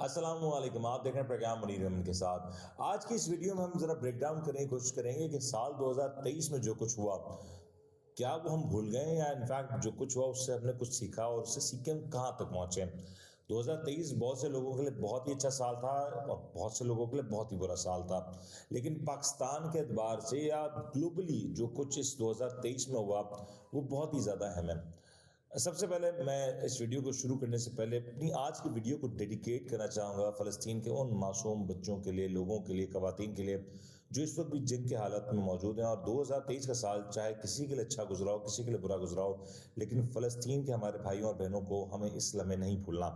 السلام علیکم، آپ دیکھ رہے ہیں پروگرام منیر احمد کے ساتھ۔ آج کی اس ویڈیو میں ہم ذرا بریک ڈاؤن کرنے کی کوشش کریں گے کہ سال 2023 میں جو کچھ ہوا کیا وہ ہم بھول گئے یا انفیکٹ جو کچھ ہوا اس سے ہم نے کچھ سیکھا اور اس سے سیکھ کے ہم کہاں تک پہنچے۔ 2023 بہت سے لوگوں کے لیے بہت ہی اچھا سال تھا اور بہت سے لوگوں کے لیے بہت ہی برا سال تھا، لیکن پاکستان کے اعتبار سے یا گلوبلی جو کچھ اس 2023 میں ہوا وہ بہت ہی زیادہ اہم ہے۔ سب سے پہلے میں اس ویڈیو کو شروع کرنے سے پہلے اپنی آج کی ویڈیو کو ڈیڈیکیٹ کرنا چاہوں گا فلسطین کے ان معصوم بچوں کے لیے، لوگوں کے لیے، خواتین کے لیے جو اس وقت بھی جنگ کی حالت میں موجود ہیں۔ اور 2023 کا سال چاہے کسی کے لیے اچھا گزرا ہو، کسی کے لیے برا گزرا ہو، لیکن فلسطین کے ہمارے بھائیوں اور بہنوں کو ہمیں اس لمحے نہیں بھولنا۔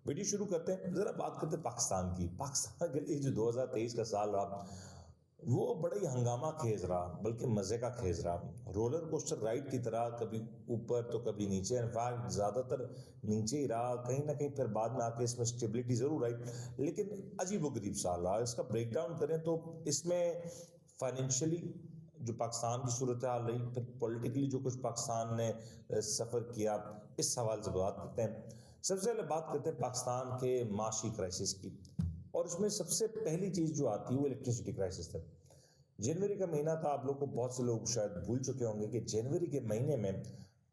ویڈیو شروع کرتے ہیں، ذرا بات کرتے ہیں پاکستان کی۔ پاکستان کے لیے جو 2023 کا سال رہا وہ بڑا ہی ہنگامہ خیز رہا، بلکہ مزے کا خیز رہا۔ رولر کوسٹر رائڈ کی طرح کبھی اوپر تو کبھی نیچے، انفیکٹ زیادہ تر نیچے ہی رہا، کہیں نہ کہیں پھر بعد میں آ کے اس میں اسٹیبلٹی ضرور آئی، لیکن عجیب و غریب سال رہا۔ اس کا بریک ڈاؤن کریں تو اس میں فائنینشلی جو پاکستان کی صورتحال رہی، پھر پولیٹیکلی جو کچھ پاکستان نے سفر کیا، اس حوالے سے بات کرتے ہیں۔ سب سے پہلے بات کرتے ہیں پاکستان کے معاشی کرائسس کی، اور اس میں سب سے پہلی چیز جو آتی ہے وہ الیکٹریسٹی کرائسس تھا۔ جنوری کا مہینہ تھا، آپ لوگ کو بہت سے لوگ شاید بھول چکے ہوں گے کہ جنوری کے مہینے میں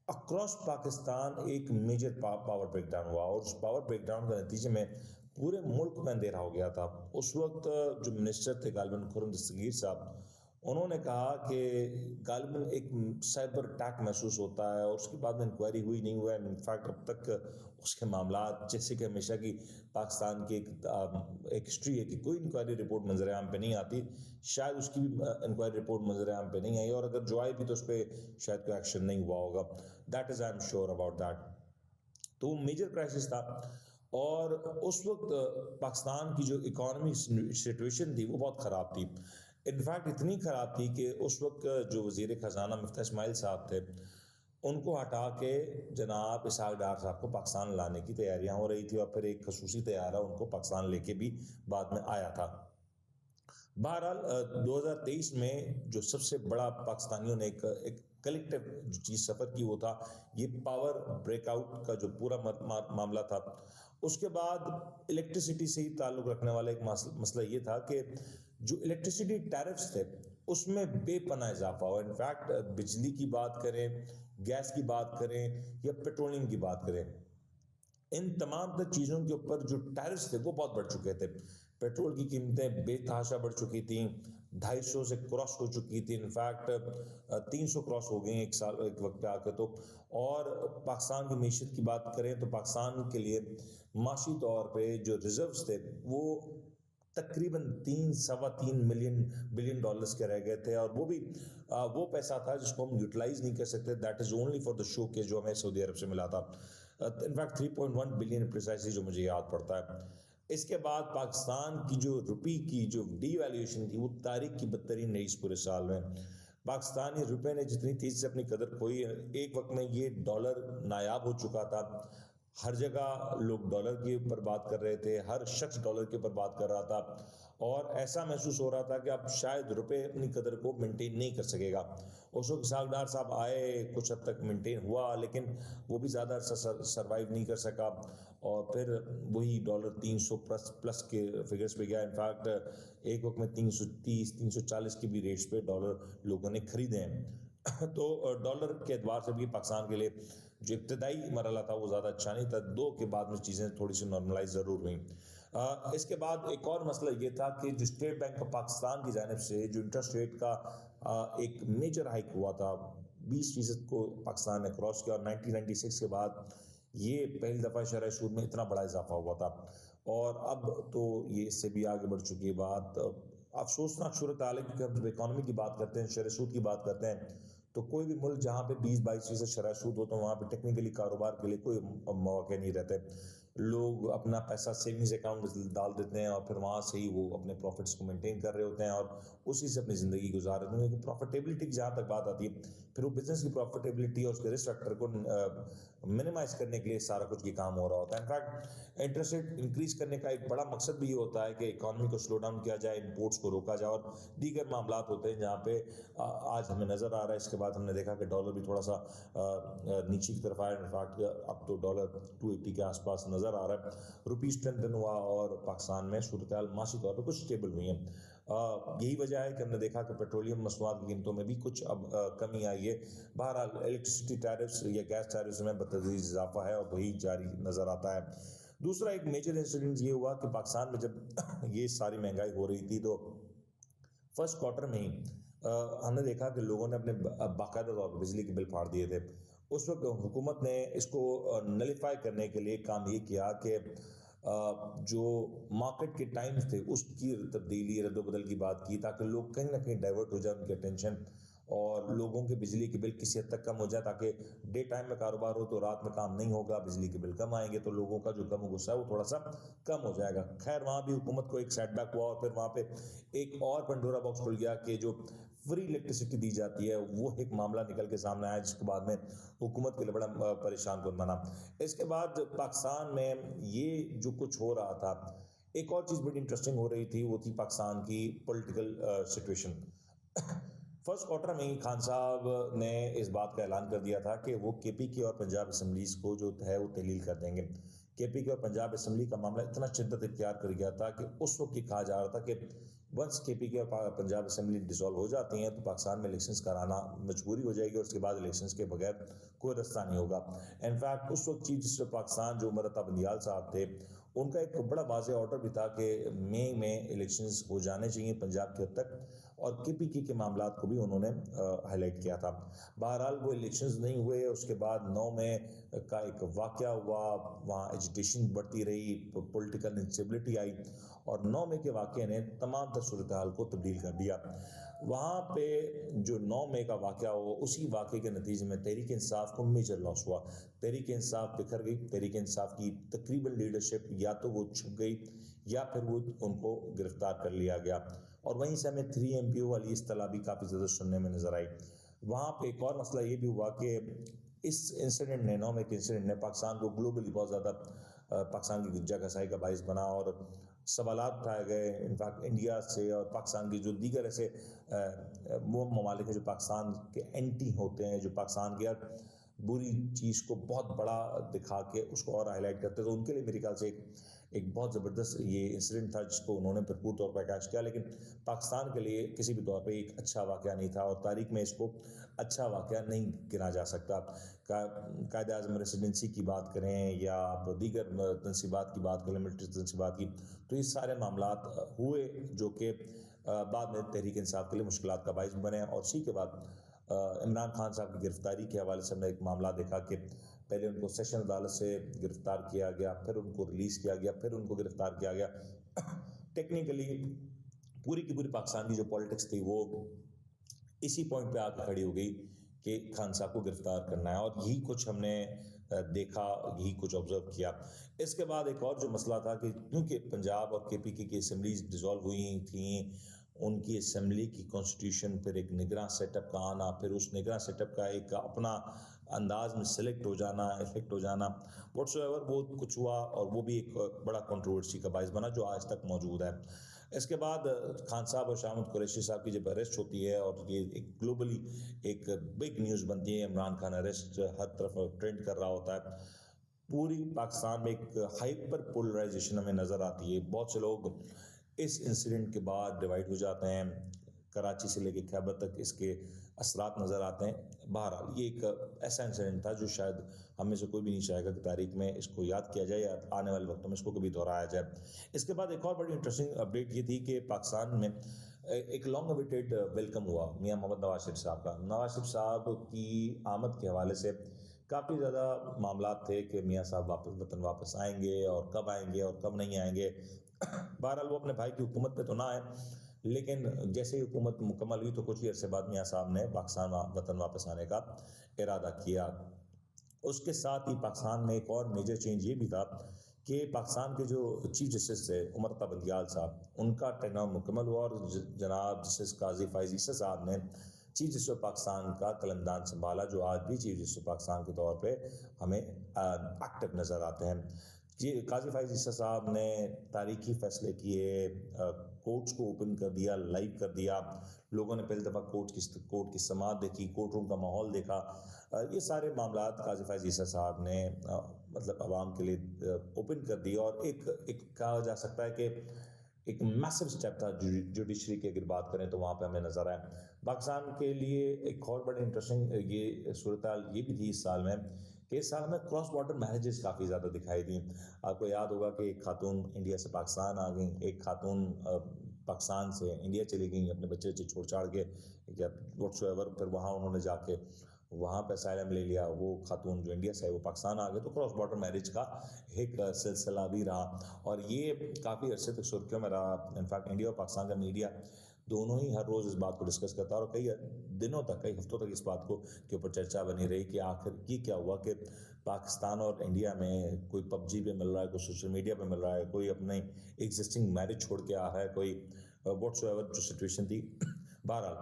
اکراس پاکستان ایک میجر پاور بریک ڈاؤن ہوا، اور اس پاور بریک ڈاؤن کے نتیجے میں پورے ملک میں اندھیرا ہو گیا تھا۔ اس وقت جو منسٹر تھے غالباً خرم دستگیر صاحب، انہوں نے کہا کہ غالباً ایک سائبر اٹیک محسوس ہوتا ہے، اور اس کے بعد میں انکوائری ہوئی نہیں ہوا ہے۔ انفیکٹ اب تک اس کے معاملات، جیسے کہ ہمیشہ کی پاکستان کی ایک ہسٹری ہے کہ کوئی انکوائری رپورٹ منظر عام پہ نہیں آتی، شاید اس کی بھی انکوائری رپورٹ منظر عام پہ نہیں آئی، اور اگر جو آئی بھی تو اس پہ شاید کوئی ایکشن نہیں ہوا ہوگا۔ That is I am sure about that. تو وہ میجر کرائسس تھا، اور اس وقت پاکستان کی جو اکانومی سچویشن تھی وہ بہت خراب تھی۔ انفیکٹ اتنی خراب تھی کہ اس وقت جو وزیر خزانہ مفتاح اسماعیل صاحب تھے، ان کو ہٹا کے جناب اسحاق ڈار صاحب کو پاکستان لانے کی تیاریاں ہو رہی تھی، اور پھر ایک خصوصی طیارہ ان کو پاکستان لے کے بھی بعد میں آیا تھا۔ بہرحال 2023 میں جو سب سے بڑا پاکستانیوں نے ایک کلیکٹیو جو چیز سفر کی وہ تھا یہ پاور بریک آؤٹ کا جو پورا معاملہ تھا۔ اس کے بعد الیکٹریسٹی سے ہی تعلق رکھنے والا ایک مسئلہ یہ تھا کہ جو الیکٹریسٹی ٹیرفز تھے اس میں بے پناہ اضافہ ہوا۔ انفیکٹ بجلی کی بات کریں، گیس کی بات کریں یا پیٹرولیم کی بات کریں، ان تمام تر چیزوں کے اوپر جو ٹیرفز تھے وہ بہت بڑھ چکے تھے۔ پیٹرول کی قیمتیں بے تحاشا بڑھ چکی تھیں، 250 سے کراس ہو چکی تھی، انفیکٹ 300 کراس ہو گئی ایک وقت پہ آ کے تو۔ اور پاکستان کی معیشت کی بات کریں تو پاکستان کے لیے معاشی طور پہ جو ریزروز تھے وہ تقریباً 3.3 بلین ڈالرز کے رہ گئے تھے، اور وہ بھی وہ پیسہ تھا جس کو ہم یوٹیلائز نہیں کر سکتے۔ That is only for the show کہ جو ہمیں سعودی عرب سے ملا تھا، انفیکٹ 3.1 بلین پریسائزلی جو مجھے یاد پڑتا ہے۔ اس کے بعد پاکستان کی جو روپی کی جو ڈی ویلیویشن تھی وہ تاریخ کی بدترین رہی اس پورے سال میں۔ پاکستانی روپے نے جتنی تیزی سے اپنی قدر کھوئی، ایک وقت میں یہ ڈالر نایاب ہو چکا تھا، ہر جگہ لوگ ڈالر کے اوپر بات کر رہے تھے، ہر شخص ڈالر کے اوپر بات کر رہا تھا، اور ایسا محسوس ہو رہا تھا کہ اب شاید روپے اپنی قدر کو مینٹین نہیں کر سکے گا۔ اس وقت اسحاق ڈار صاحب آئے، کچھ حد تک مینٹین ہوا، لیکن وہ بھی زیادہ عرصہ سروائیو نہیں کر سکا، اور پھر وہی ڈالر 300 پلس کے فگرز پہ گیا۔ انفیکٹ ایک وقت میں 330 340 کے بھی ریٹس پہ ڈالر لوگوں نے خریدے ہیں۔ تو ڈالر کے اعتبار سے بھی پاکستان کے لیے جو ابتدائی مرحلہ تھا وہ زیادہ اچھا نہیں تھا، 2 کے بعد میں چیزیں تھوڑی سی نارملائز ضرور ہوئیں۔ اس کے بعد ایک اور مسئلہ یہ تھا کہ جو اسٹیٹ بینک آف پاکستان کی جانب سے جو انٹرسٹ ریٹ کا ایک میجر ہائیک ہوا تھا، 20% کو پاکستان نے کراس کیا، اور 1996 کے بعد یہ پہلی دفعہ شرح سود میں اتنا بڑا اضافہ ہوا تھا، اور اب تو یہ اس سے بھی آگے بڑھ چکی ہے بات۔ افسوسناک صورتحال ہے، کیونکہ ہم جب اکانومی کی بات کرتے ہیں، شرح سود کی بات کرتے ہیں، تو کوئی بھی ملک جہاں پہ 20-22% شرح سود ہو تو وہاں پہ ٹیکنیکلی کاروبار کے لیے کوئی مواقع نہیں رہتے۔ لوگ اپنا پیسہ سیونگز اکاؤنٹ میں ڈال دیتے ہیں، اور پھر وہاں سے ہی وہ اپنے پروفٹس کو مینٹین کر رہے ہوتے ہیں، اور اسی سے اپنی زندگی گزار رہے ہوتے ہیں۔ پروفیٹیبلٹی کی جہاں تک بات آتی ہے، پھر وہ بزنس کی پروفیٹیبلٹی اور اس کے رسک فیکٹر کو منیمائز کرنے کے لیے سارا کچھ یہ کام ہو رہا ہوتا ہے۔ انفیکٹ انٹرسٹ ریٹ انکریز کرنے کا ایک بڑا مقصد بھی یہ ہوتا ہے کہ اکانومی کو سلو ڈاؤن کیا جائے، امپورٹس کو روکا جائے، اور دیگر معاملات ہوتے ہیں جہاں پہ آج ہمیں نظر آ رہا ہے۔ اس کے بعد ہم نے دیکھا کہ ڈالر بھی تھوڑا سا نیچے کی طرف آیا، انفیکٹ اب تو ڈالر 280 کے آس پاس نظر نظر آ رہا ہے. روپی اسٹرینتھن ہوا اور پاکستان میں صورتحال معاشی طور پہ کچھ اسٹیبل ہوئی ہیں. یہی وجہ ہے کہ ہم نے دیکھا کہ پیٹرولیم مصنوعات کی قیمتوں میں بھی کچھ اب کمی آئی ہے. بہرحال الیکٹرسٹی ٹیرفس یا گیس ٹیرفس میں بتدریج اضافہ ہے اور وہی جاری نظر آتا ہے. دوسرا ایک میجر انسیڈنٹ یہ ہوا کہ پاکستان میں جب یہ ساری مہنگائی ہو رہی تھی تو فرسٹ کوارٹر میں ہی ہم نے دیکھا کہ لوگوں نے اپنے باقاعدہ طور پر بجلی کے بل پھاڑ دیے تھے. اس وقت حکومت نے اس کو نلیفائی کرنے کے لیے کام یہ کیا کہ جو مارکیٹ کے ٹائمز تھے اس کی تبدیلی رد و بدل کی بات کی تاکہ لوگ کہیں نہ کہیں ڈائیورٹ ہو جائے ان کی اٹینشن اور لوگوں کے بجلی کے بل کسی حد تک کم ہو جائے تاکہ ڈے ٹائم میں کاروبار ہو تو رات میں کام نہیں ہوگا, بجلی کے بل کم آئیں گے تو لوگوں کا جو غم و غصہ ہے وہ تھوڑا سا کم ہو جائے گا. خیر وہاں بھی حکومت کو ایک سیٹ بیک ہوا اور پھر وہاں پہ ایک اور پنڈورا باکس کھل گیا کہ جو فری الیکٹریسٹی دی جاتی ہے وہ ایک معاملہ نکل کے سامنے آیا جس کے بعد میں حکومت کے لیے بڑا پریشان کن بنا. اس کے بعد پاکستان میں یہ جو کچھ ہو رہا تھا, ایک اور چیز بڑی انٹرسٹنگ ہو رہی تھی, وہ تھی پاکستان کی پولیٹیکل سچویشن. فرسٹ کوارٹر میں ہی خان صاحب نے اس بات کا اعلان کر دیا تھا کہ وہ کے پی کے اور پنجاب اسمبلیز کو جو ہے وہ تحلیل کر دیں گے. کے پی کے اور پنجاب اسمبلی کا معاملہ اتنا شدت اختیار کر گیا تھا کہ اس وقت یہ کہا جا رہا تھا کہ ونس کے پی کے اور پنجاب اسمبلی ڈیزالو ہو جاتی ہیں تو پاکستان میں الیکشنز کرانا مجبوری ہو جائے گی اور اس کے بعد الیکشنز کے بغیر کوئی رستہ نہیں ہوگا. انفیکٹ اس وقت چیف جسٹس پاکستان جو عمر عطا بندیال صاحب تھے, ان کا ایک بڑا واضح آرڈر بھی تھا کہ مئی میں الیکشنز ہو جانے چاہیے پنجاب کے حد تک, اور کے پی کے معاملات کو بھی انہوں نے ہائی لائٹ کیا تھا. بہرحال وہ الیکشنز نہیں ہوئے. اس کے بعد 9 مئی کا ایک واقعہ ہوا, وہاں ایجیٹیشن بڑھتی رہی, پولیٹیکل انسٹیبلٹی آئی اور 9 مئی کے واقعے نے تمام تر صورتحال کو تبدیل کر دیا. وہاں پہ جو 9 مئی کا واقعہ ہوا, اسی واقعے کے نتیجے میں تحریک انصاف کو میجر لاس ہوا. تحریک انصاف بکھر گئی. تحریک انصاف کی تقریباً لیڈرشپ یا تو وہ چھپ گئی یا پھر وہ ان کو گرفتار کر لیا گیا. اور وہیں سے ہمیں 3 MPO والی اصطلاح بھی کافی زیادہ سننے میں نظر آئی. وہاں پہ ایک اور مسئلہ یہ بھی ہوا کہ اس انسیڈنٹ نے 9 مئی کے انسیڈنٹ نے پاکستان کو گلوبلی بہت زیادہ پاکستان کی جگہ سائی کا باعث بنا اور سوالات اٹھائے گئے. انفیکٹ انڈیا سے اور پاکستان کی جو دیگر ایسے ممالک ہیں جو پاکستان کے اینٹی ہوتے ہیں, جو پاکستان کے بری چیز کو بہت بڑا دکھا کے اس کو اور ہائی لائٹ کرتے, تو ان کے لیے میرے خیال سے ایک بہت زبردست یہ انسیڈنٹ تھا جس کو انہوں نے بھرپور طور پر کیچ کیا. لیکن پاکستان کے لیے کسی بھی طور پہ ایک اچھا واقعہ نہیں تھا اور تاریخ میں اس کو اچھا واقعہ نہیں گنا جا سکتا. قائد اعظم ریسیڈنسی کی بات کریں یا آپ دیگر تنصیبات کی بات کریں, ملٹری تنصیبات کی, تو یہ سارے معاملات ہوئے جو کہ بعد میں تحریک انصاف کے لیے مشکلات کا باعث بنے. اور اسی کے بعد عمران خان صاحب کی گرفتاری کے حوالے سے ہم نے ایک معاملہ دیکھا کہ پہلے ان کو سیشن عدالت سے گرفتار کیا گیا, پھر ان کو ریلیز کیا گیا, پھر ان کو گرفتار کیا گیا. ٹیکنیکلی پوری کی پوری پاکستان کی جو پالیٹکس تھی وہ اسی پوائنٹ پہ آ کے کھڑی ہو گئی کہ خان صاحب کو گرفتار کرنا ہے, اور یہی کچھ ہم نے دیکھا, یہی کچھ آبزرو کیا. اس کے بعد ایک اور جو مسئلہ تھا کہ کیونکہ پنجاب اور کے پی کی اسمبلیز ڈیزالو ہوئی تھیں, ان کی اسمبلی کی کانسٹیٹیوشن, پھر ایک نگراں سیٹ اپ کا آنا, پھر اس نگراں سیٹ اپ کا ایک اپنا انداز میں سلیکٹ ہو جانا, افیکٹ ہو جانا, واٹس ایور وہ کچھ ہوا اور وہ بھی ایک بڑا کنٹروورسی کا باعث بنا جو آج تک موجود ہے. اس کے بعد خان صاحب اور شاہ محمود قریشی صاحب کی جب اریسٹ ہوتی ہے اور یہ ایک گلوبلی ایک بگ نیوز بنتی ہے, عمران خان اریسٹ ہر طرف ٹرینڈ کر رہا ہوتا ہے, پوری پاکستان میں ایک ہائپر پولرائزیشن ہمیں نظر آتی ہے. بہت سے لوگ اس انسیڈنٹ کے بعد ڈیوائیڈ ہو جاتے ہیں, کراچی سے لے کے خیبر تک اس کے اثرات نظر آتے ہیں. بہرحال یہ ایک ایسا انسیڈنٹ تھا جو شاید ہم میں سے کوئی بھی نہیں چاہے گا کہ تاریخ میں اس کو یاد کیا جائے یا آنے والے وقتوں میں اس کو کبھی دہرایا جائے. اس کے بعد ایک اور بڑی انٹرسٹنگ اپڈیٹ یہ تھی کہ پاکستان میں ایک لانگ اویٹیڈ ویلکم ہوا میاں محمد نواز شریف صاحب کا. نواز شریف صاحب کی آمد کے حوالے سے کافی زیادہ معاملات تھے کہ میاں صاحب وطن واپس آئیں گے اور کب آئیں گے اور کب نہیں آئیں گے. بہرحال وہ اپنے بھائی کی حکومت پہ تو نہ آئے, لیکن جیسے ہی حکومت مکمل ہوئی تو کچھ ہی عرصے بعد میاں صاحب نے پاکستان وطن واپس آنے کا ارادہ کیا. اس کے ساتھ ہی پاکستان میں ایک اور میجر چینج یہ بھی تھا کہ پاکستان کے جو چیف جسٹس تھے عمر عطا بندیال صاحب, ان کا ٹرم مکمل ہوا اور جناب جسٹس قاضی فائز عیسی صاحب نے چیف جسٹس پاکستان کا قلمدان سنبھالا, جو آج بھی چیف جسٹس پاکستان کے طور پہ ہمیں ایکٹیو نظر آتے ہیں. جی قاضی فائز عیسیٰ صاحب نے تاریخی فیصلے کیے، کورٹس کو اوپن کر دیا، لائیو کر دیا، لوگوں نے پہلی دفعہ کورٹ کی سماعت دیکھی، کورٹ روم کا ماحول دیکھا، یہ سارے معاملات قاضی فائز عیسیٰ صاحب نے مطلب عوام کے لیے اوپن کر دیا، اور ایک کہا جا سکتا ہے کہ ایک میسو سٹیپ تھا جوڈیشری کی اگر بات کریں تو وہاں پہ ہمیں نظر آیا۔ پاکستان کے لیے ایک اور بڑے انٹرسٹنگ یہ صورتحال یہ بھی تھی اس سال میں کہ اس سال میں کراس بارڈر میرجز کافی زیادہ دکھائی دیں۔ آپ کو یاد ہوگا کہ ایک خاتون انڈیا سے پاکستان آ گئیں، ایک خاتون پاکستان سے انڈیا چلی گئیں اپنے بچے چھوڑ چھاڑ کے یا واٹس ایور، پھر وہاں انہوں نے جا کے وہاں پہ اسائلم لے لیا، وہ خاتون جو انڈیا سے ہے وہ پاکستان آ گئے، تو کراس بارڈر میرج کا ایک سلسلہ بھی رہا، اور یہ کافی عرصے تک سرخیوں میں رہا۔ انفیکٹ انڈیا اور پاکستان کا میڈیا دونوں ہی ہر روز اس بات کو ڈسکس کرتا ہے، اور کئی دنوں تک، کئی ہفتوں تک اس بات کو کے اوپر چرچا بنی رہی کہ آخر یہ کیا ہوا کہ پاکستان اور انڈیا میں کوئی پب جی پہ مل رہا ہے، کوئی سوشل میڈیا پہ مل رہا ہے، کوئی اپنے ایگزسٹنگ میرج چھوڑ کے آ رہا ہے، کوئی واٹس ایور جو سچویشن تھی۔ بہرحال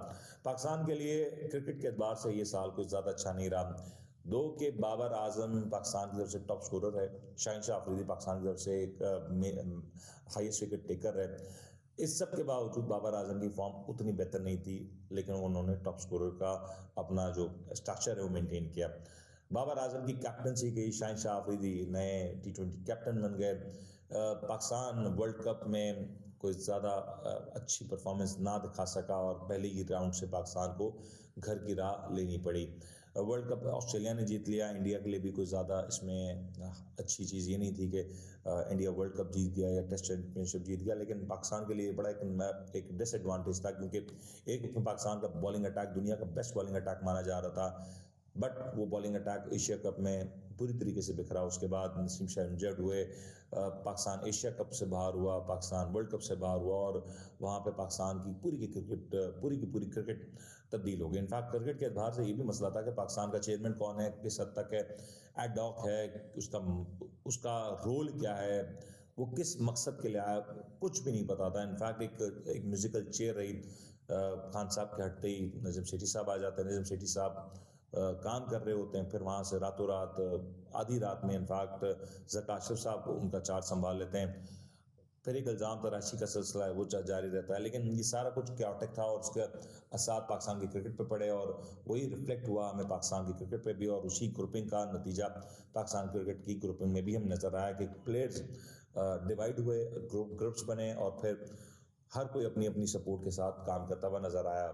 پاکستان کے لیے کرکٹ کے اعتبار سے یہ سال کچھ زیادہ اچھا نہیں رہا، دو کہ بابر اعظم پاکستان کی طرف سے ٹاپ سکورر ہے، شاہین شاہ افریدی پاکستان کی طرف سے ایک ہائیسٹ وکٹ ٹیکر ہے، اس سب کے باوجود بابر اعظم کی فارم اتنی بہتر نہیں تھی، لیکن انہوں نے ٹاپ سکورر کا اپنا جو اسٹرکچر ہے وہ مینٹین کیا۔ بابر اعظم کی کیپٹنسی کی، شاہین شاہ افریدی نئے T20 کیپٹن بن گئے۔ پاکستان ورلڈ کپ میں کوئی زیادہ اچھی پرفارمنس نہ دکھا سکا، اور پہلے ہی راؤنڈ سے پاکستان کو گھر کی راہ لینی پڑی۔ ورلڈ کپ آسٹریلیا نے جیت لیا، انڈیا کے لیے بھی کوئی زیادہ اس میں اچھی چیز یہ نہیں تھی کہ انڈیا ورلڈ کپ جیت گیا یا ٹیسٹ چیمپئن شپ جیت گیا، لیکن پاکستان کے لیے بڑا ایک ڈس ایڈوانٹیج تھا، کیونکہ ایک پاکستان کا بالنگ اٹیک دنیا کا بیسٹ بالنگ اٹیک مانا جا رہا تھا، بٹ وہ بالنگ اٹیک ایشیا کپ میں پوری طریقے سے بکھرا۔ اس کے بعد نسیم شاہ انجرڈ ہوئے، پاکستان ایشیا کپ سے باہر ہوا، پاکستان ورلڈ کپ سے باہر ہوا، اور وہاں پہ پاکستان کی پوری کرکٹ تبدیل ہو گئی۔ انفیکٹ کرکٹ کے اعتبار سے یہ بھی مسئلہ تھا کہ پاکستان کا چیئرمین کون ہے، کس حد تک ہے ایڈ ہاک ہے، اس کا رول کیا ہے، وہ کس مقصد کے لیے آیا، کچھ بھی نہیں پتا تھا۔ انفیکٹ ایک میوزیکل چیئر رہی، خان صاحب کے ہٹتے ہی نظم سیٹھی صاحب آ جاتے ہیں، نظم سیٹھی صاحب کام کر رہے ہوتے ہیں، پھر وہاں سے راتوں رات آدھی رات میں انفیکٹ ذکا اشرف صاحب ان کا چارج سنبھال لیتے ہیں، پھر ایک الزام تراشی کا سلسلہ ہے وہ جاری رہتا ہے، لیکن یہ سارا کچھ کیوٹک تھا، اور اس کے اثرات پاکستان کی کرکٹ پہ پڑے، اور وہی ریفلیکٹ ہوا ہمیں پاکستان کی کرکٹ پہ بھی، اور اسی گروپنگ کا نتیجہ پاکستان کرکٹ کی گروپنگ میں بھی ہم نظر آیا کہ پلیئرز ڈیوائڈ ہوئے، گروپس بنے، اور پھر ہر کوئی اپنی اپنی سپورٹ کے ساتھ کام کرتا ہوا نظر آیا۔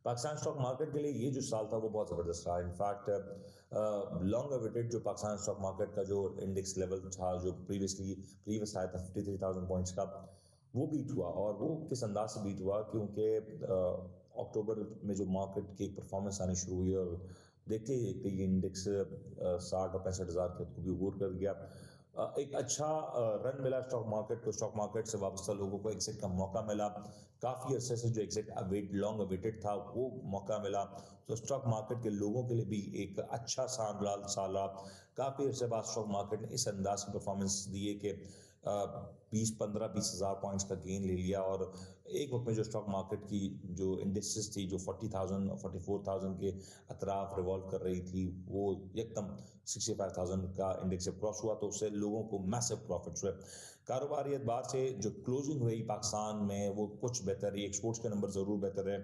پاکستان اسٹاک مارکیٹ کے لیے یہ جو سال تھا وہ بہت زبردست رہا۔ انفیکٹ لانگ اویٹڈ جو پاکستان اسٹاک مارکیٹ کا جو انڈیکس لیول تھا، جو پریویس آیا تھا 53,000 پوائنٹس کا، وہ بیٹ ہوا، اور وہ کس انداز سے بیٹ ہوا، کیونکہ اکتوبر میں جو مارکیٹ کی پرفارمنس آنی شروع ہوئی، اور دیکھتے کہ یہ انڈیکس 60 اور 65,000 کے کو بھی عبور کر گیا، ایک اچھا رن ملا اسٹاک مارکیٹ کو، اسٹاک مارکیٹ سے وابستہ لوگوں کو ایگزٹ کا موقع ملا، کافی عرصے سے جو ایگزٹ لانگ اویٹڈ تھا وہ موقع ملا، تو اسٹاک مارکیٹ کے لوگوں کے لیے بھی ایک اچھا سال رہا۔ کافی عرصے بعد اسٹاک مارکیٹ نے اس انداز کی پرفارمنس دی ہے کہ 20 ہزار پوائنٹس کا گین لے لیا، اور ایک وقت میں جو اسٹاک مارکیٹ کی جو انڈیکسز تھی جو 40,000 44,000 کے اطراف ریوالو کر رہی تھی، وہ یکدم 65,000 کا انڈیکس سے کراس ہوا، تو اس سے لوگوں کو میسو پروفٹس ہوئے۔ کاروباری اعتبار سے جو کلوزنگ ہوئی پاکستان میں وہ کچھ بہتر رہی، ایکسپورٹس کے نمبر ضرور بہتر ہے،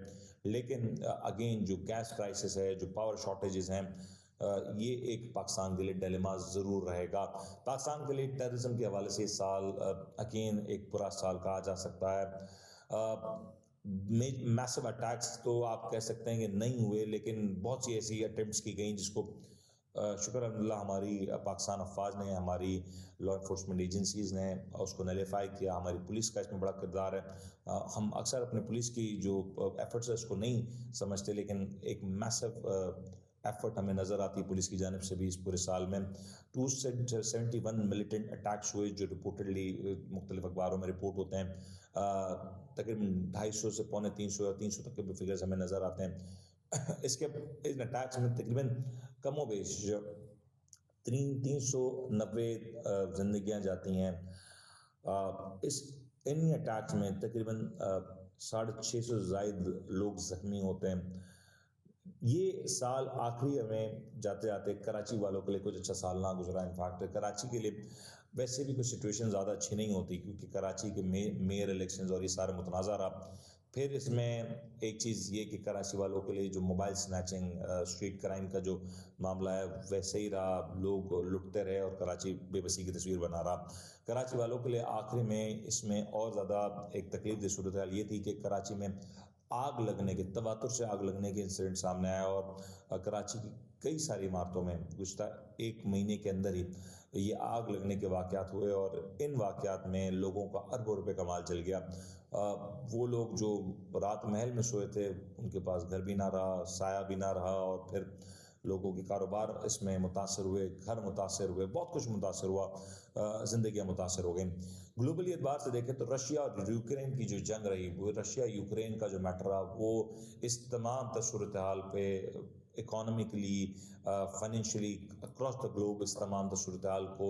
لیکن اگین جو گیس کرائسس ہے، جو پاور شارٹیجز ہیں، یہ ایک پاکستان کے لیے ڈیلیما ضرور رہے گا۔ پاکستان کے لیے ٹیررزم کے حوالے سے اس سال اگین ایک برا سال کہا جا سکتا ہے۔ میسو اٹیکس تو آپ کہہ سکتے ہیں کہ نہیں ہوئے، لیکن بہت سی ایسی اٹیمپٹس کی گئیں جس کو شکر الحمدللہ ہماری پاکستان افواج نے، ہماری لا انفورسمنٹ ایجنسیز نے اس کو نلیفائی کیا، ہماری پولیس کا اس میں بڑا کردار ہے۔ ہم اکثر اپنے پولیس کی جو ایفرٹس ہے اس کو نہیں سمجھتے، لیکن ایک میسو ایفرٹ ہمیں نظر آتی ہے پولیس کی جانب سے بھی اس پورے سال میں۔ 271 ملیٹنٹ اٹیکس ہوئے جو رپورٹڈلی مختلف اخباروں میں رپورٹ ہوتے ہیں، تقریباً 250 سے 250 یا 300 تک کے بھی فگرز ہمیں نظر آتے ہیں۔ ان اٹیکس میں تقریباً کم و بیش 390 زندگیاں جاتی ہیں۔ ان اٹیکس میں تقریباً 650 سے زائد لوگ زخمی ہوتے ہیں۔ یہ سال آخری ہمیں جاتے جاتے کراچی والوں کے لیے کچھ اچھا سال نہ گزرا۔ انفیکٹ کراچی کے لیے ویسے بھی کچھ سچویشن زیادہ اچھی نہیں ہوتی کیونکہ کراچی کے میئر الیکشنز اور یہ سارے متنازع رہا. پھر اس میں ایک چیز یہ کہ کراچی والوں کے لیے جو موبائل سنیچنگ اسٹریٹ کرائم کا جو معاملہ ہے ویسے ہی رہا, لوگ لٹتے رہے اور کراچی بے بسی کی تصویر بنا رہا. کراچی والوں کے لیے آخری میں اس میں اور زیادہ ایک تکلیف دہ صورتحال یہ تھی کہ کراچی میں آگ لگنے کے تواتر سے آگ لگنے کے انسیڈنٹ سامنے آیا اور کراچی کی کئی ساری عمارتوں میں گزشتہ ایک مہینے کے اندر ہی یہ آگ لگنے کے واقعات ہوئے اور ان واقعات میں لوگوں کا اربوں روپے کا مال چل گیا. وہ لوگ جو رات محل میں سوئے تھے ان کے پاس گھر بھی نہ رہا, سایہ بھی نہ رہا, اور پھر لوگوں کے کاروبار اس میں متاثر ہوئے, گھر متاثر ہوئے, بہت کچھ متاثر ہوا, زندگیاں متاثر ہو گئیں. گلوبلی اعتبار سے دیکھیں تو رشیا اور یوکرین کی جو جنگ رہی, وہ رشیا یوکرین کا جو میٹر رہا, وہ اس تمام تر صورتحال پہ اکانومکلی, فائنینشلی اکراس دا گلوب اس تمام صورتحال کو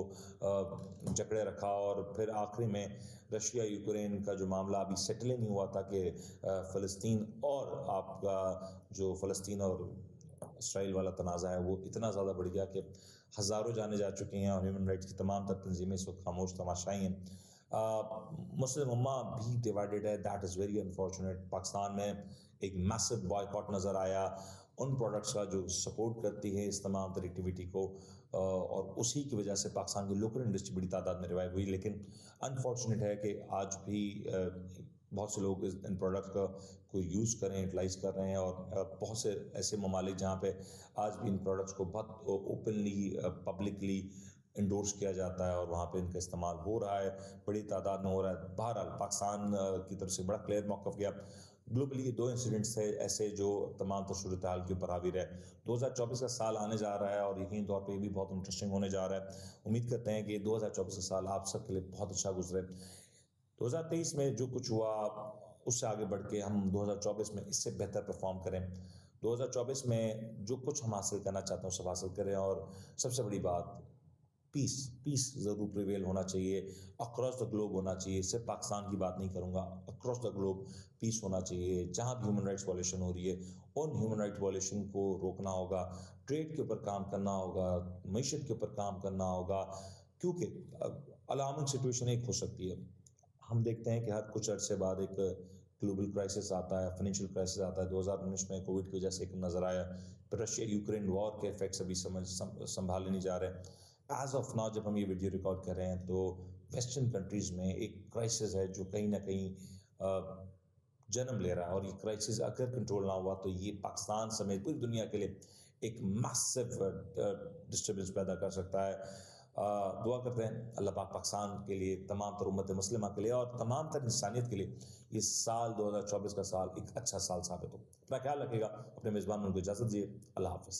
جکڑے رکھا. اور پھر آخری میں رشیا یوکرین کا جو معاملہ ابھی سیٹل نہیں ہوا تھا کہ فلسطین اور آپ کا جو فلسطین اور اسرائیل والا تنازع ہے وہ اتنا زیادہ بڑھ گیا کہ ہزاروں جانے جا چکی ہیں اور ہیومن رائٹس کی تمام تر تنظیمیں اس وقت خاموش تماشائی ہیں. مسلم امہ بھی ڈیوائیڈڈ ہے, that is very unfortunate. Pakistan میں ایک میسو بائیکاٹ نظر آیا ان پروڈکٹس کا جو سپورٹ کرتی ہے اس تمام تر ایکٹیویٹی کو, اور اسی کی وجہ سے پاکستان کی لوکل انڈسٹری بڑی تعداد میں ریوائیو ہوئی. لیکن انفارچونیٹ ہے کہ آج بھی بہت سے لوگ ان پروڈکٹس کو یوز کریں, یوٹیلائز کر رہے ہیں, اور بہت سے ایسے ممالک جہاں پہ آج بھی ان پروڈکٹس کو بہت اوپنلی پبلکلی انڈورس کیا جاتا ہے اور وہاں پہ ان کا استعمال ہو رہا ہے, بڑی تعداد میں ہو رہا ہے. بہرحال پاکستان کی طرف سے بڑا کلیئر موقف گیا. گلوبلی یہ 2 انسیڈنٹس تھے ایسے جو تمام تر صورتحال کے اوپر حاوی رہے. 2024 کا سال آنے جا رہا ہے اور یقینی طور پہ یہ بھی بہت انٹرسٹنگ ہونے جا رہا ہے. امید کرتے ہیں کہ 2024 کا سال آپ سب کے لیے بہت اچھا گزرے. 2023 میں جو کچھ ہوا اس سے آگے بڑھ کے ہم 2024 میں اس سے بہتر پرفارم کریں. 2024 میں جو کچھ ہم حاصل کرنا چاہتے ہیں وہ سب حاصل کریں, اور سب سے بڑی بات پیس ضرور پریویل ہونا چاہیے, اکراس دا گلوب ہونا چاہیے. صرف پاکستان کی بات نہیں کروں گا, اکراس دا گلوب پیس ہونا چاہیے. جہاں بھی ہیومن رائٹس وائلیشن ہو رہی ہے ان ہیومن رائٹس وائلیشن کو روکنا ہوگا, ٹریڈ کے اوپر کام کرنا ہوگا, معیشت کے اوپر کام کرنا ہوگا, کیونکہ الارمنگ سچویشن ایک ہو سکتی ہے. ہم دیکھتے ہیں کہ ہر کچھ عرصے بعد ایک گلوبل کرائسس آتا ہے, فائنینشیل کرائسس آتا ہے. 2019 میں کووڈ کی وجہ سے ایک نظر آیا, پھر رشیا یوکرین وار کے افیکٹس ابھی سنبھالے نہیں جا رہے. ایز آف ناؤ جب ہم یہ ویڈیو ریکارڈ کر رہے ہیں تو ویسٹرن کنٹریز میں ایک کرائسس ہے جو کہیں نہ کہیں جنم لے رہا ہے, اور یہ کرائسس اگر کنٹرول نہ ہوا تو یہ پاکستان سمیت پوری دنیا کے لیے ایک میسو ڈسٹربنس پیدا کر سکتا ہے. دعا کرتے ہیں اللہ پاک پاکستان کے لیے, تمام تر امت مسلمہ کے لیے اور تمام تر انسانیت کے لیے یہ سال 2024 کا سال ایک اچھا سال ثابت ہو. اپنا خیال رکھے گا, اپنے میزبان کو اجازت دیجیے. اللہ حافظ.